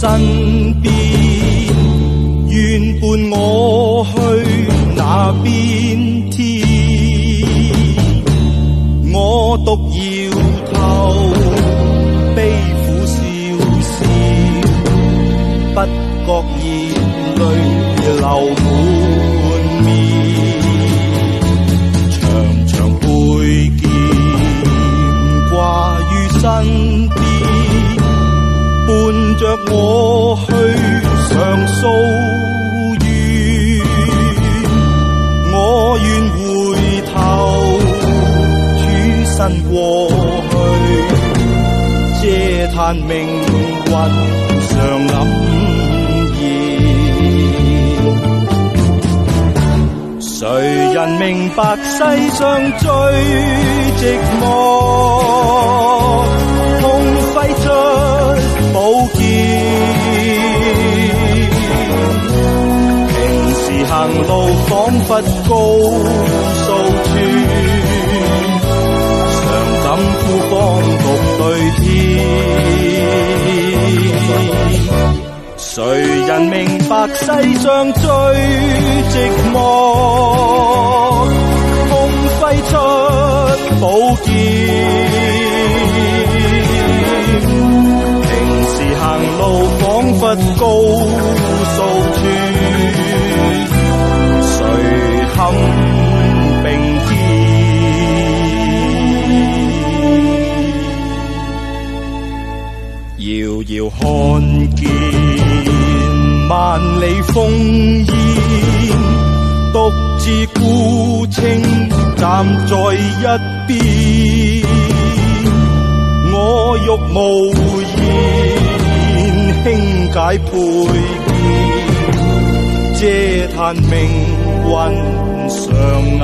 身邊，願伴我去那邊天。我獨搖頭，悲苦笑笑，不覺熱淚流滿面。長長佩劍掛於身邊，伴着我去上訴願。我願回頭，轉身過去，嗟嘆命運常黯然。誰人明白世上最寂寞，痛揮出寶劍。平時行路彷彿高數寸，常感枯乾獨對天。誰人明白世上最寂寞，痛揮出寶劍。平時行路彷彿高數寸，誰堪並肩。遙遙看見萬里烽煙，獨自孤清站在一邊。我欲無言輕解佩劍，嗟嘆命運常黯